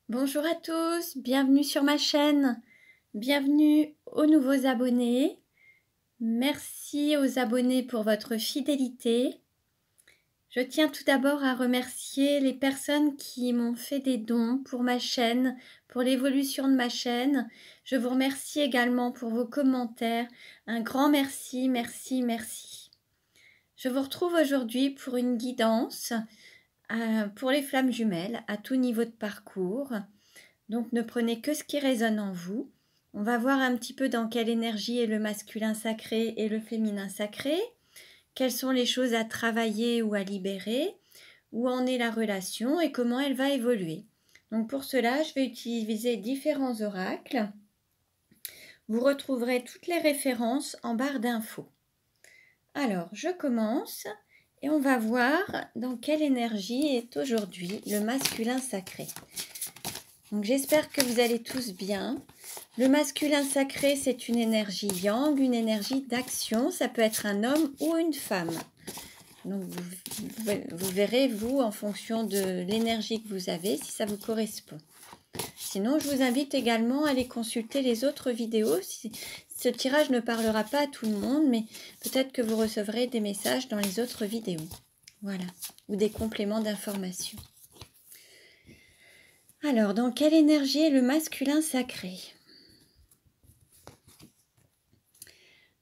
Bonjour à tous, bienvenue sur ma chaîne, bienvenue aux nouveaux abonnés. Merci aux abonnés pour votre fidélité. Je tiens tout d'abord à remercier les personnes qui m'ont fait des dons pour ma chaîne, pour l'évolution de ma chaîne. Je vous remercie également pour vos commentaires. Un grand merci, merci, merci. Je vous retrouve aujourd'hui pour une guidance pour les flammes jumelles à tout niveau de parcours. Donc ne prenez que ce qui résonne en vous. On va voir un petit peu dans quelle énergie est le masculin sacré et le féminin sacré. Quelles sont les choses à travailler ou à libérer. Où en est la relation et comment elle va évoluer. Donc pour cela, je vais utiliser différents oracles. Vous retrouverez toutes les références en barre d'infos. Alors, je commence et on va voir dans quelle énergie est aujourd'hui le masculin sacré. Donc j'espère que vous allez tous bien. Le masculin sacré, c'est une énergie yang, une énergie d'action. Ça peut être un homme ou une femme. Donc vous verrez, vous, en fonction de l'énergie que vous avez, si ça vous correspond. Sinon, je vous invite également à aller consulter les autres vidéos. Ce tirage ne parlera pas à tout le monde, mais peut-être que vous recevrez des messages dans les autres vidéos. Voilà, ou des compléments d'information. Alors, dans quelle énergie est le masculin sacré?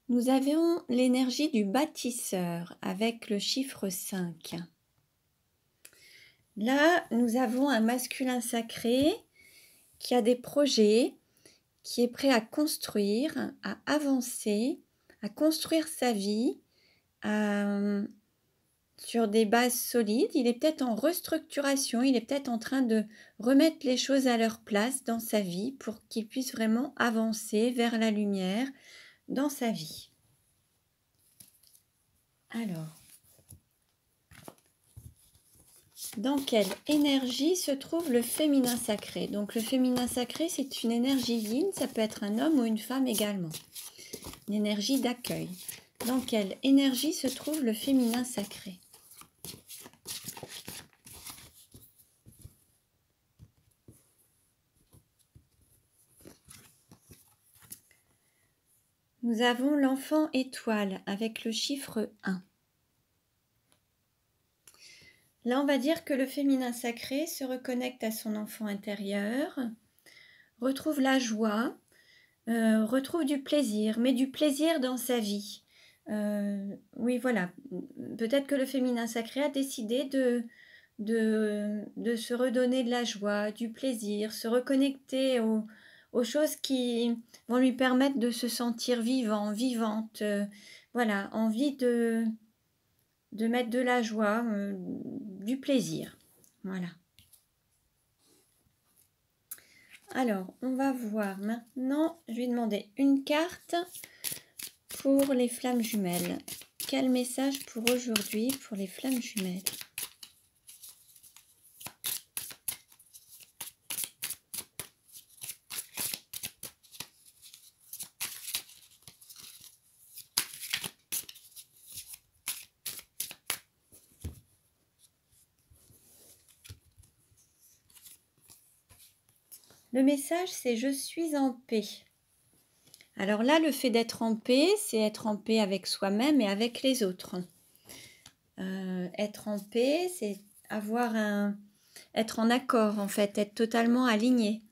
Nous avons l'énergie du bâtisseur avec le chiffre 5. Là, nous avons un masculin sacré qui a des projets, qui est prêt à construire, à avancer, à construire sa vie sur des bases solides. Il est peut-être en restructuration, il est peut-être en train de remettre les choses à leur place dans sa vie pour qu'il puisse vraiment avancer vers la lumière dans sa vie. Alors, dans quelle énergie se trouve le féminin sacré? Donc le féminin sacré, c'est une énergie yin, ça peut être un homme ou une femme également. Une énergie d'accueil. Dans quelle énergie se trouve le féminin sacré? Nous avons l'enfant étoile avec le chiffre 1. Là, on va dire que le féminin sacré se reconnecte à son enfant intérieur, retrouve la joie, retrouve du plaisir, mais du plaisir dans sa vie. Oui, voilà. Peut-être que le féminin sacré a décidé de se redonner de la joie, du plaisir, se reconnecter aux choses qui vont lui permettre de se sentir vivant, vivante. Voilà, envie de mettre de la joie, du plaisir. Voilà. Alors, on va voir maintenant, je vais demander une carte pour les flammes jumelles. Quel message pour aujourd'hui pour les flammes jumelles? Le message, c'est « Je suis en paix ». Alors là, le fait d'être en paix, c'est être en paix avec soi-même et avec les autres. Être en paix, c'est être en accord, en fait, être totalement aligné.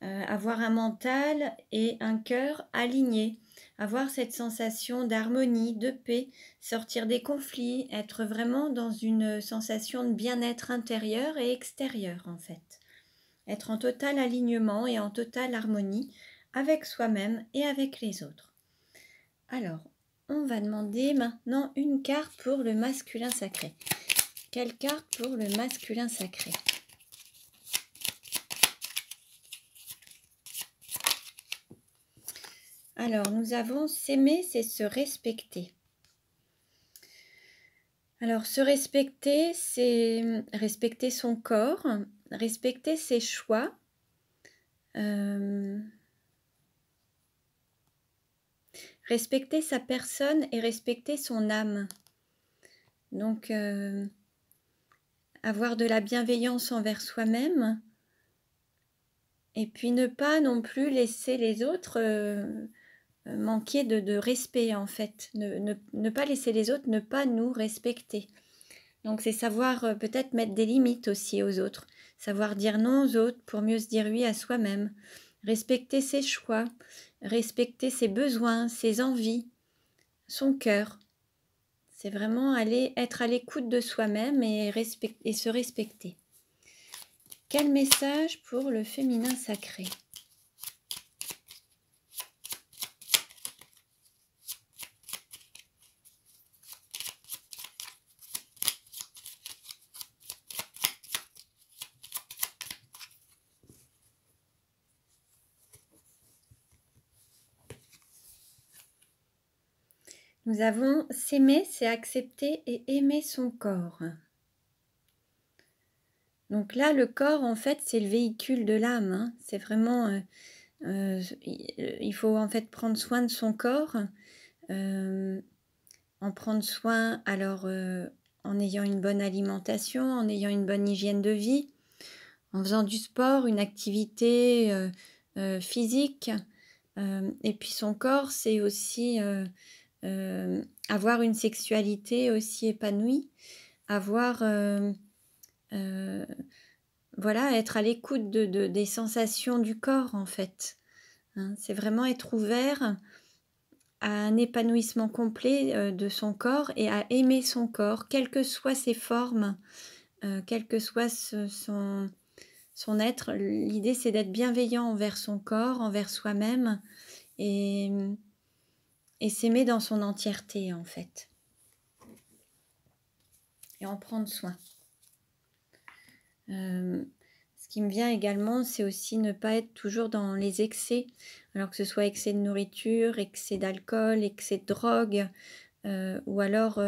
Avoir un mental et un cœur alignés. Avoir cette sensation d'harmonie, de paix, sortir des conflits, être vraiment dans une sensation de bien-être intérieur et extérieur, en fait. Être en total alignement et en totale harmonie avec soi-même et avec les autres. Alors, on va demander maintenant une carte pour le masculin sacré. Quelle carte pour le masculin sacré? Alors, nous avons s'aimer, c'est se respecter. Alors, se respecter, c'est respecter son corps, respecter ses choix, respecter sa personne et respecter son âme. Donc, avoir de la bienveillance envers soi-même, Et puis ne pas non plus laisser les autres manquer de respect en fait. Ne pas laisser les autres ne pas nous respecter. Donc c'est savoir peut-être mettre des limites aussi aux autres. Savoir dire non aux autres pour mieux se dire oui à soi-même. Respecter ses choix, respecter ses besoins, ses envies, son cœur. C'est vraiment être à l'écoute de soi-même et se respecter. Quel message pour le féminin sacré ? Nous avons s'aimer, c'est accepter et aimer son corps. Donc là, le corps, en fait, c'est le véhicule de l'âme. Hein. C'est vraiment... il faut en fait prendre soin de son corps. En prendre soin, alors, en ayant une bonne alimentation, en ayant une bonne hygiène de vie, en faisant du sport, une activité physique. Et puis son corps, c'est aussi... avoir une sexualité aussi épanouie, avoir voilà, être à l'écoute des sensations du corps en fait. Hein, c'est vraiment être ouvert à un épanouissement complet de son corps et à aimer son corps, quelles que soient ses formes, quel que soit son être. L'idée c'est d'être bienveillant envers son corps, envers soi-même et s'aimer dans son entièreté en fait. Et en prendre soin. Ce qui me vient également, c'est aussi ne pas être toujours dans les excès, alors que ce soit excès de nourriture, excès d'alcool, excès de drogue, ou alors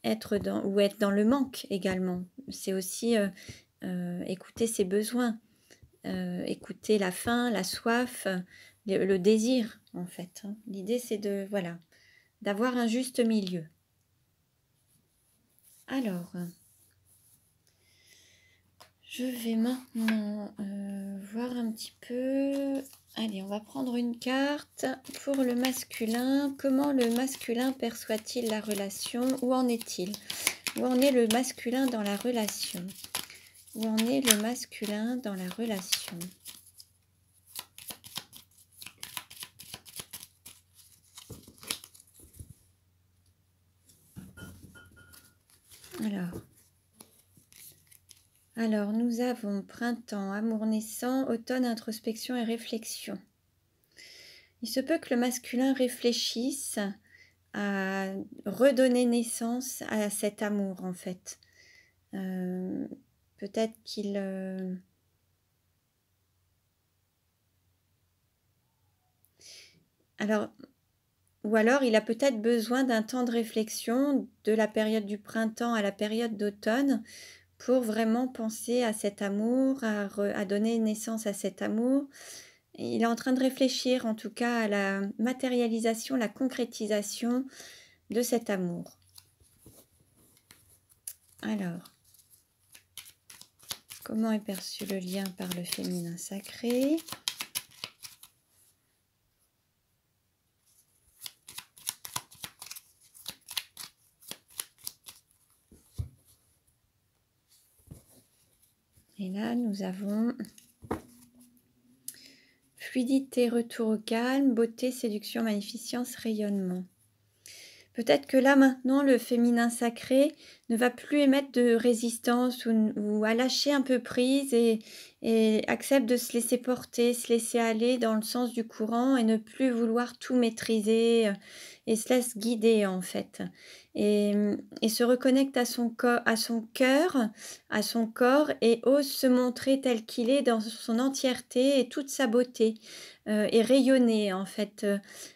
être dans le manque également. C'est aussi écouter ses besoins, écouter la faim, la soif, le désir en fait. Hein. L'idée c'est d'avoir un juste milieu. Alors... je vais maintenant voir un petit peu... Allez, on va prendre une carte pour le masculin. Comment le masculin perçoit-il la relation? Où en est-il? Où en est le masculin dans la relation? Où en est le masculin dans la relation? Alors, nous avons printemps, amour naissant, automne, introspection et réflexion. Il se peut que le masculin réfléchisse à redonner naissance à cet amour, en fait. Peut-être qu'il... ou alors il a peut-être besoin d'un temps de réflexion de la période du printemps à la période d'automne pour vraiment penser à cet amour, à donner naissance à cet amour. Et il est en train de réfléchir en tout cas à la matérialisation, la concrétisation de cet amour. Alors, comment est perçu le lien par le féminin sacré ? Et là, nous avons fluidité, retour au calme, beauté, séduction, magnificence, rayonnement. Peut-être que là, maintenant, le féminin sacré ne va plus émettre de résistance ou à lâcher un peu prise et accepte de se laisser porter, se laisser aller dans le sens du courant et ne plus vouloir tout maîtriser et se laisse guider en fait. Et se reconnecte à son cœur, à son corps et ose se montrer tel qu'il est dans son entièreté et toute sa beauté et rayonner en fait.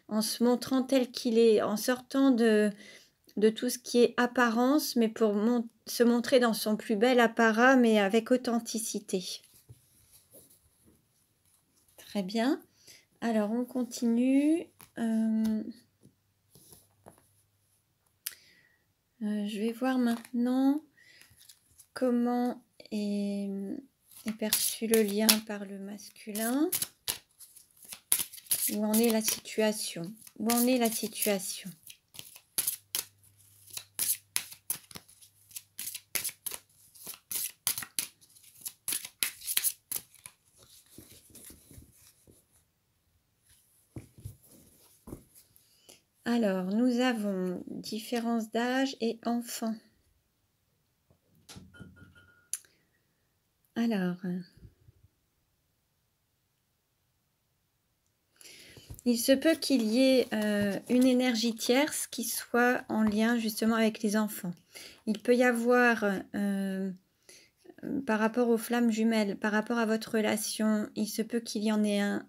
En se montrant tel qu'il est, en sortant de tout ce qui est apparence, mais pour se montrer dans son plus bel apparat, mais avec authenticité. Très bien. Alors, on continue. Je vais voir maintenant comment est J'ai perçu le lien par le masculin. Où en est la situation? Où en est la situation? Alors, nous avons différence d'âge et enfant. Alors, il se peut qu'il y ait une énergie tierce qui soit en lien justement avec les enfants. Il peut y avoir, par rapport aux flammes jumelles, par rapport à votre relation, il se peut qu'il y en ait un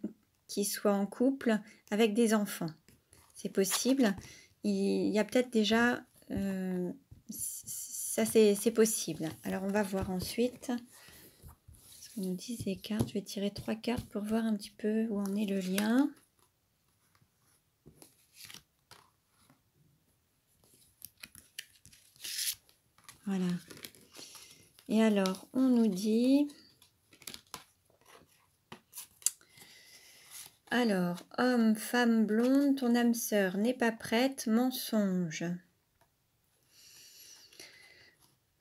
qui soit en couple avec des enfants. C'est possible. Il y a peut-être déjà... ça, c'est possible. Alors, on va voir ensuite ce que nous disent les cartes. Je vais tirer 3 cartes pour voir un petit peu où en est le lien. Voilà. Et alors, on nous dit... Alors, homme, femme blonde, ton âme sœur n'est pas prête, mensonge.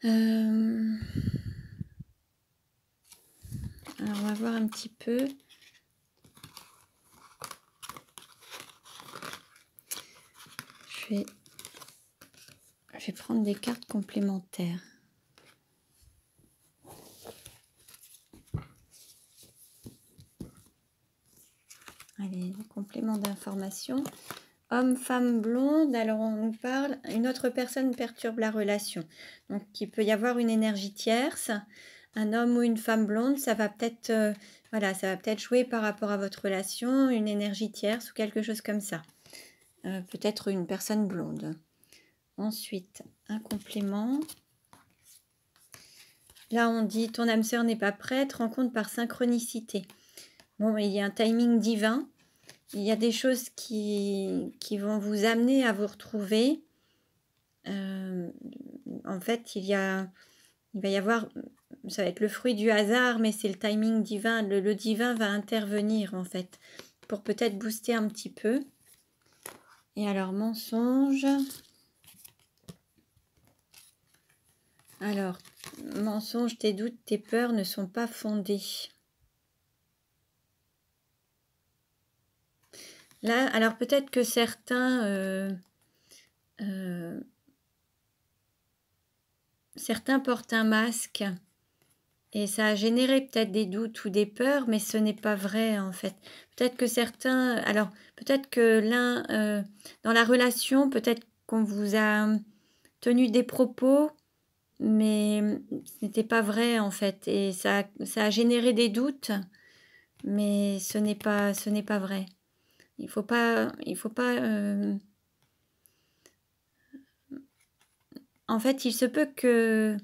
Alors, on va voir un petit peu. Je vais prendre des cartes complémentaires. Allez, complément d'information. Homme, femme blonde, alors on nous parle, une autre personne perturbe la relation. Donc il peut y avoir une énergie tierce, un homme ou une femme blonde, ça va peut-être voilà, ça va peut-être jouer par rapport à votre relation, une énergie tierce ou quelque chose comme ça. Peut-être une personne blonde. Ensuite, un complément. Là, on dit ton âme sœur n'est pas prête, rencontre par synchronicité. Bon, il y a un timing divin. Il y a des choses qui vont vous amener à vous retrouver. En fait, il va y avoir, ça va être le fruit du hasard, mais c'est le timing divin. Le divin va intervenir, en fait, pour peut-être booster un petit peu. Et alors, mensonge. Alors, mensonge, tes doutes, tes peurs ne sont pas fondés. Là, alors peut-être que certains portent un masque et ça a généré peut-être des doutes ou des peurs, mais ce n'est pas vrai en fait. Peut-être que certains, alors peut-être que l'un, dans la relation, peut-être qu'on vous a tenu des propos, mais ce n'était pas vrai en fait. Et ça a généré des doutes, mais ce n'est pas vrai. Il faut pas en fait, il se peut que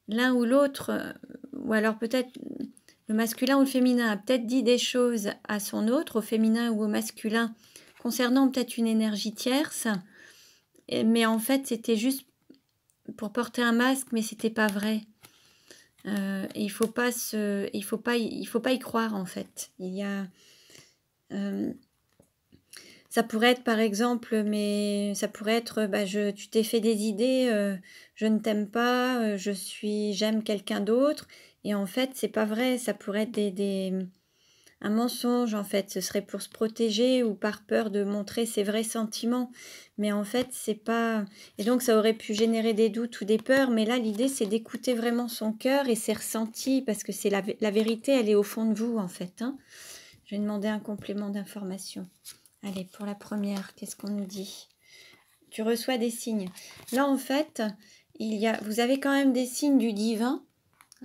l'un ou l'autre, ou alors peut-être le masculin ou le féminin a peut-être dit des choses à son autre, au féminin ou au masculin, concernant peut-être une énergie tierce, mais en fait, c'était juste pour porter un masque, mais c'était pas vrai. Il faut pas y croire en fait. Il y a ça pourrait être par exemple, mais ça pourrait être, tu t'es fait des idées, je ne t'aime pas, j'aime quelqu'un d'autre, et en fait c'est pas vrai, ça pourrait être un mensonge en fait, ce serait pour se protéger ou par peur de montrer ses vrais sentiments, mais en fait c'est pas, et donc ça aurait pu générer des doutes ou des peurs, mais là l'idée c'est d'écouter vraiment son cœur et ses ressentis, parce que c'est la vérité, elle est au fond de vous en fait, hein. Je vais demander un complément d'information. Allez, pour la première, qu'est-ce qu'on nous dit? Tu reçois des signes. Là, en fait, vous avez quand même des signes du divin.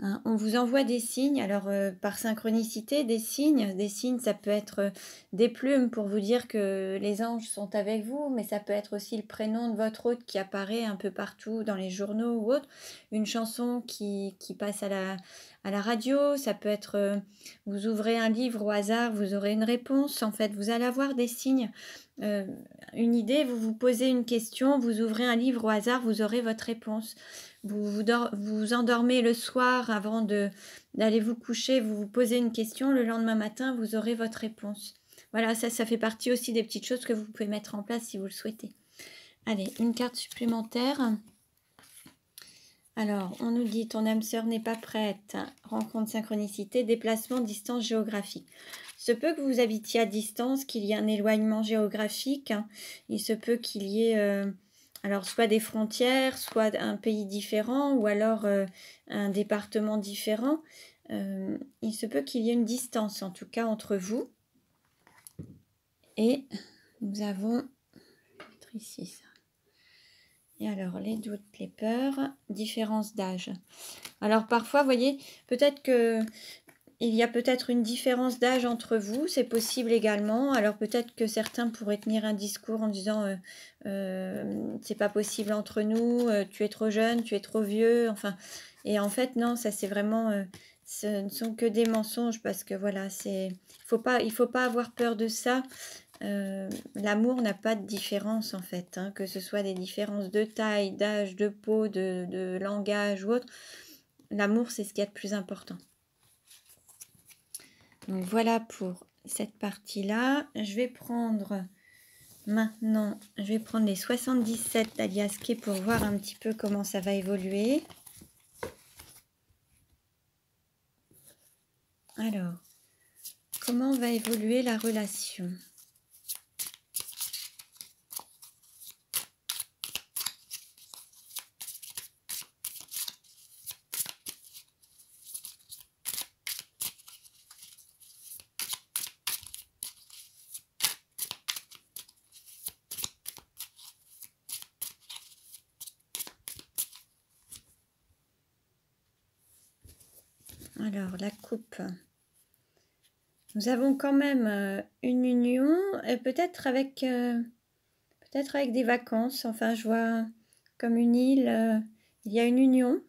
Hein, on vous envoie des signes, alors par synchronicité, des signes, ça peut être des plumes pour vous dire que les anges sont avec vous, mais ça peut être aussi le prénom de votre hôte qui apparaît un peu partout dans les journaux ou autre, une chanson qui passe à la radio, ça peut être, vous ouvrez un livre au hasard, vous aurez une réponse, en fait, vous allez avoir des signes, une idée, vous vous posez une question, vous ouvrez un livre au hasard, vous aurez votre réponse. vous endormez le soir avant d'aller vous coucher, vous vous posez une question, le lendemain matin, vous aurez votre réponse. Voilà, ça fait partie aussi des petites choses que vous pouvez mettre en place si vous le souhaitez. Allez, une carte supplémentaire. Alors, on nous dit, ton âme sœur n'est pas prête. Rencontre, synchronicité, déplacement, distance géographique. Il se peut que vous habitiez à distance, qu'il y ait un éloignement géographique. Il se peut qu'il y ait alors soit des frontières, soit un pays différent, ou alors un département différent. Il se peut qu'il y ait une distance, en tout cas, entre vous. Et nous avons... Je vais mettre ici ça. Et alors, les doutes, les peurs, différence d'âge. Alors, parfois, vous voyez, peut-être que il y a peut-être une différence d'âge entre vous, c'est possible également. Alors, peut-être que certains pourraient tenir un discours en disant c'est pas possible entre nous, tu es trop jeune, tu es trop vieux. Enfin, et en fait, non, ça c'est vraiment... ce ne sont que des mensonges parce que voilà, il faut pas avoir peur de ça. L'amour n'a pas de différence en fait, hein, que ce soit des différences de taille, d'âge, de peau, de langage ou autre. L'amour, c'est ce qu'il y a de plus important. Donc voilà pour cette partie-là. Je vais prendre maintenant, les 77 d'Alias Kay pour voir un petit peu comment ça va évoluer. Alors, comment va évoluer la relation ? Alors, la coupe. Nous avons quand même une union, peut-être avec des vacances. Enfin, je vois comme une île, il y a une union.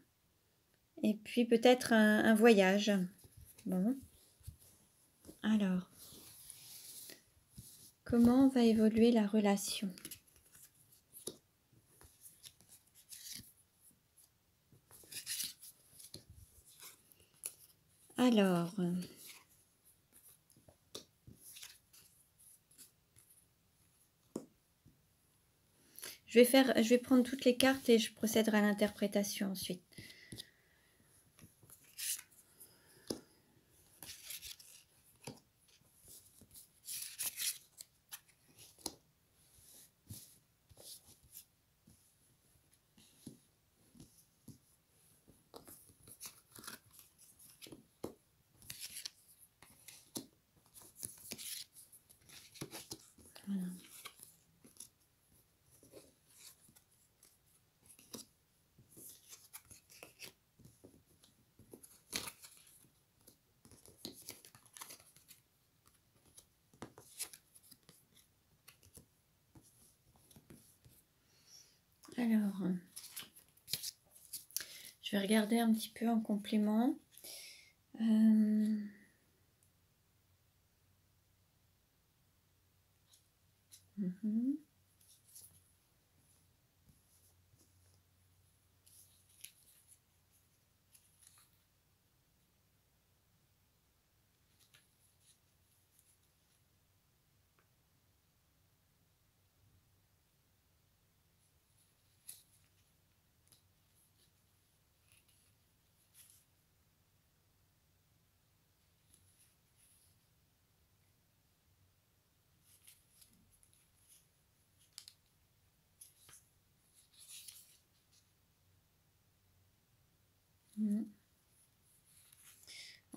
Et puis peut-être un voyage. Bon. Alors, comment va évoluer la relation ? Alors, je vais prendre toutes les cartes et je procéderai à l'interprétation ensuite. Voilà. Alors, je vais regarder un petit peu en complément.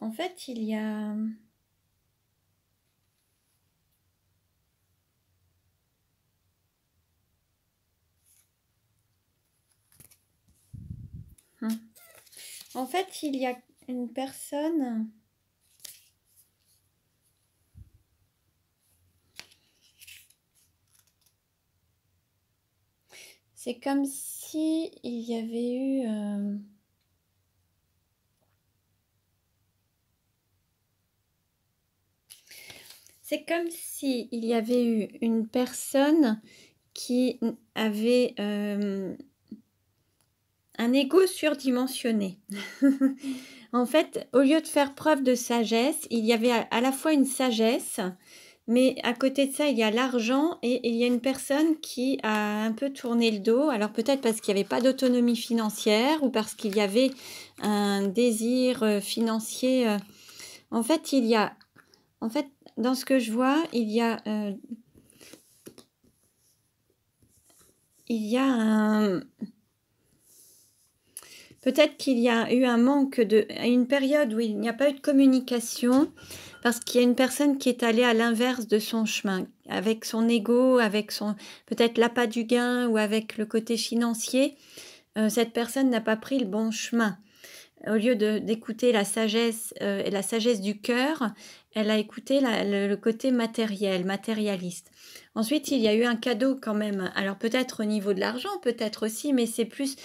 En fait, il y a... En fait, il y a une personne... C'est comme si il y avait eu... C'est comme si il y avait eu une personne qui avait un ego surdimensionné. En fait, au lieu de faire preuve de sagesse, il y avait à la fois une sagesse, mais à côté de ça, il y a l'argent et il y a une personne qui a un peu tourné le dos. Alors peut-être parce qu'il n'y avait pas d'autonomie financière ou parce qu'il y avait un désir financier. En fait, dans ce que je vois, il y a un... Peut-être qu'il y a eu un manque une période où il n'y a pas eu de communication, parce qu'il y a une personne qui est allée à l'inverse de son chemin, avec son ego, avec peut-être l'appât du gain ou avec le côté financier. Cette personne n'a pas pris le bon chemin. Au lieu d'écouter la sagesse et la sagesse du cœur, elle a écouté le côté matérialiste. Ensuite, il y a eu un cadeau quand même. Alors peut-être au niveau de l'argent, peut-être aussi, mais c'est plus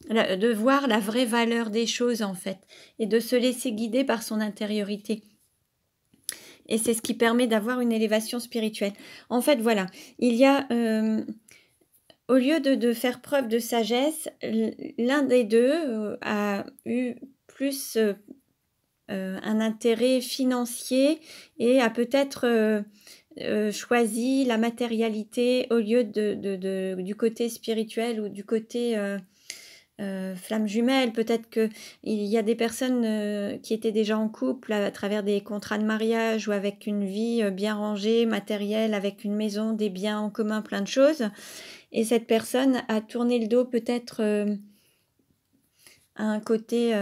de voir la vraie valeur des choses en fait et de se laisser guider par son intériorité. Et c'est ce qui permet d'avoir une élévation spirituelle. En fait, voilà, il y a... au lieu de faire preuve de sagesse, l'un des deux a eu plus un intérêt financier et a peut-être choisi la matérialité au lieu du côté spirituel ou du côté flamme jumelle. Peut-être qu'il y a des personnes qui étaient déjà en couple à travers des contrats de mariage ou avec une vie bien rangée, matérielle, avec une maison, des biens en commun, plein de choses. Et cette personne a tourné le dos peut-être à un côté...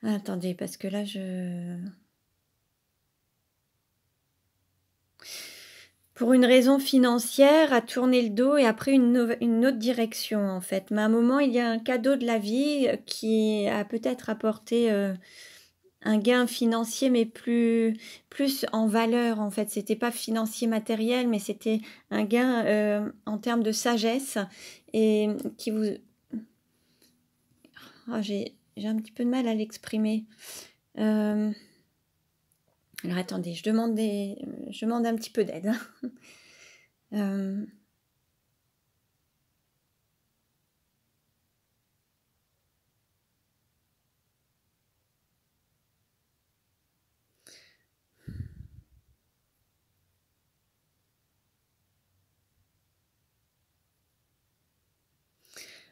Attendez, parce que là, pour une raison financière, a tourné le dos et a pris une autre direction, en fait. Mais à un moment, il y a un cadeau de la vie qui a peut-être apporté un gain financier, mais plus en valeur, en fait. C'était pas financier matériel, mais c'était un gain en termes de sagesse et qui vous... Oh, j'ai un petit peu de mal à l'exprimer. Alors attendez, je demande un petit peu d'aide.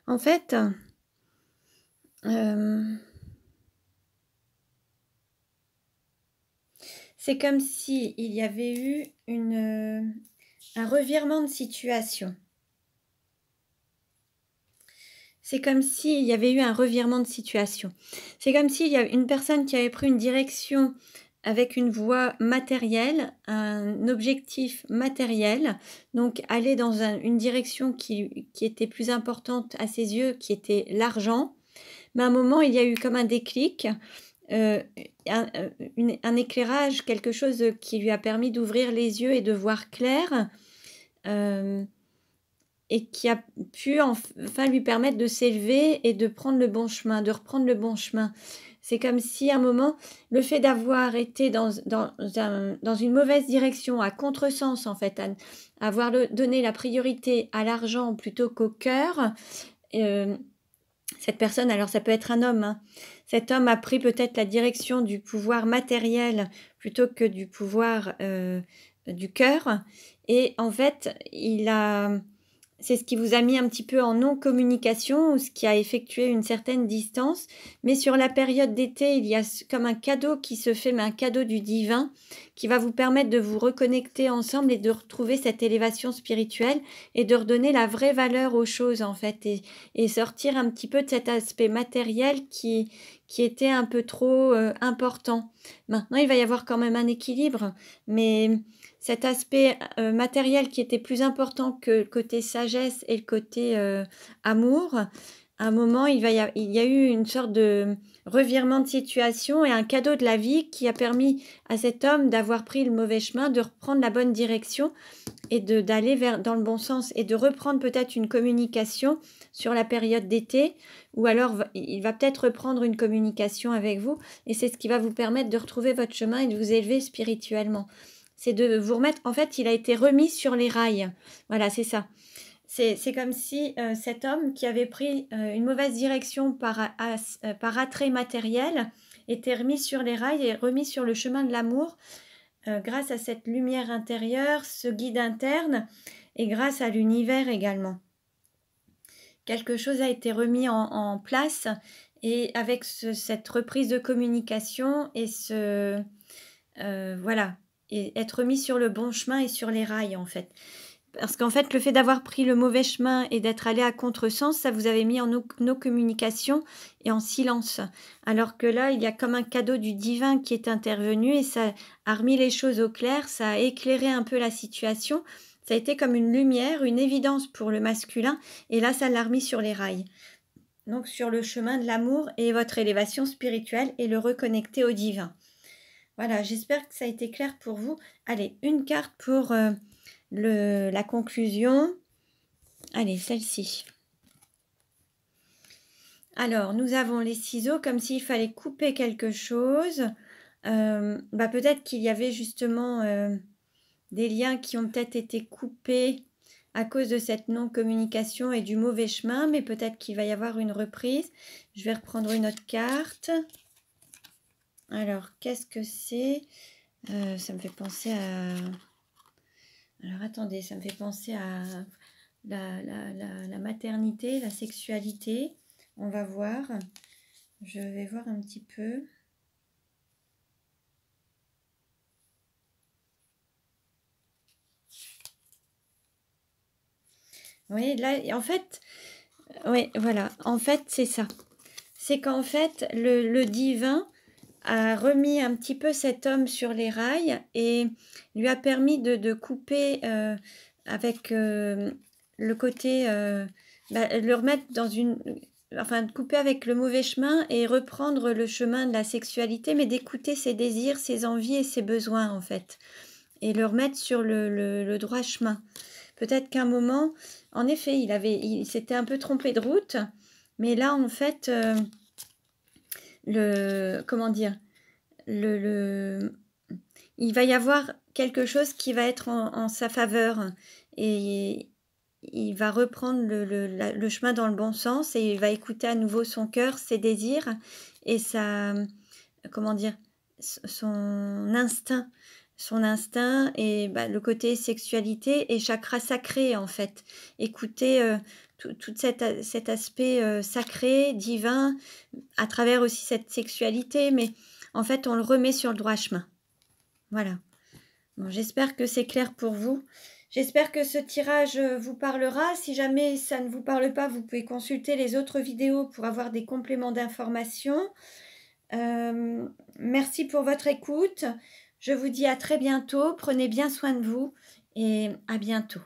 En fait, c'est comme si il y avait eu un revirement de situation. C'est comme s'il y avait eu un revirement de situation. C'est comme s'il y a une personne qui avait pris une direction avec une voie matérielle, un objectif matériel, donc aller dans une direction qui était plus importante à ses yeux, qui était l'argent. Mais à un moment, il y a eu comme un déclic, un éclairage, quelque chose qui lui a permis d'ouvrir les yeux et de voir clair, et qui a pu enfin lui permettre de s'élever et de prendre le bon chemin, de reprendre le bon chemin. C'est comme si à un moment, le fait d'avoir été dans une mauvaise direction, à contresens en fait, à avoir donné la priorité à l'argent plutôt qu'au cœur, cette personne, alors ça peut être un homme, hein, cet homme a pris peut-être la direction du pouvoir matériel plutôt que du pouvoir du cœur. Et en fait, c'est ce qui vous a mis un petit peu en non-communication ou ce qui a effectué une certaine distance. Mais sur la période d'été, il y a comme un cadeau qui se fait, mais un cadeau du divin qui va vous permettre de vous reconnecter ensemble et de retrouver cette élévation spirituelle et de redonner la vraie valeur aux choses en fait et sortir un petit peu de cet aspect matériel qui était un peu trop important. Maintenant, il va y avoir quand même un équilibre, mais cet aspect matériel qui était plus important que le côté sagesse et le côté amour, à un moment, il y a eu une sorte de revirement de situation et un cadeau de la vie qui a permis à cet homme d'avoir pris le mauvais chemin, de reprendre la bonne direction et d'aller dans le bon sens et de reprendre peut-être une communication sur la période d'été ou alors il va peut-être reprendre une communication avec vous et c'est ce qui va vous permettre de retrouver votre chemin et de vous élever spirituellement. C'est de vous remettre, en fait, il a été remis sur les rails. Voilà, c'est ça. c'est comme si cet homme qui avait pris une mauvaise direction par attrait matériel était remis sur les rails et remis sur le chemin de l'amour grâce à cette lumière intérieure, ce guide interne et grâce à l'univers également. Quelque chose a été remis en place et avec cette reprise de communication et voilà, et être mis sur le bon chemin et sur les rails en fait. Parce qu'en fait, le fait d'avoir pris le mauvais chemin et d'être allé à contresens, ça vous avait mis en nos communications et en silence. Alors que là, il y a comme un cadeau du divin qui est intervenu et ça a remis les choses au clair, ça a éclairé un peu la situation. Ça a été comme une lumière, une évidence pour le masculin et là, ça l'a remis sur les rails. Donc sur le chemin de l'amour et votre élévation spirituelle et le reconnecter au divin. Voilà, j'espère que ça a été clair pour vous. Allez, une carte pour la conclusion. Allez, celle-ci. Alors, nous avons les ciseaux comme s'il fallait couper quelque chose. Peut-être qu'il y avait justement des liens qui ont peut-être été coupés à cause de cette non-communication et du mauvais chemin, mais peut-être qu'il va y avoir une reprise. Je vais reprendre une autre carte. Alors, qu'est-ce que c'est? Ça me fait penser à... Alors, attendez, ça me fait penser à la maternité, la sexualité. On va voir. Je vais voir un petit peu. Oui, là, en fait, oui, voilà. En fait, c'est ça. C'est qu'en fait, le divin a remis un petit peu cet homme sur les rails et lui a permis de couper avec le côté, le remettre dans une... Enfin, de couper avec le mauvais chemin et reprendre le chemin de la sexualité, mais d'écouter ses désirs, ses envies et ses besoins, en fait. Et le remettre sur le droit chemin. Peut-être qu'à un moment, en effet, il s'était un peu trompé de route, mais là, en fait, comment dire, il va y avoir quelque chose qui va être en sa faveur et il va reprendre le chemin dans le bon sens et il va écouter à nouveau son cœur, ses désirs et comment dire, son instinct et le côté sexualité et chakra sacré en fait. Écouter tout cet aspect sacré, divin, à travers aussi cette sexualité, mais en fait on le remet sur le droit chemin. Voilà. Bon, j'espère que c'est clair pour vous. J'espère que ce tirage vous parlera. Si jamais ça ne vous parle pas, vous pouvez consulter les autres vidéos pour avoir des compléments d'information. Merci pour votre écoute. Je vous dis à très bientôt. Prenez bien soin de vous et à bientôt.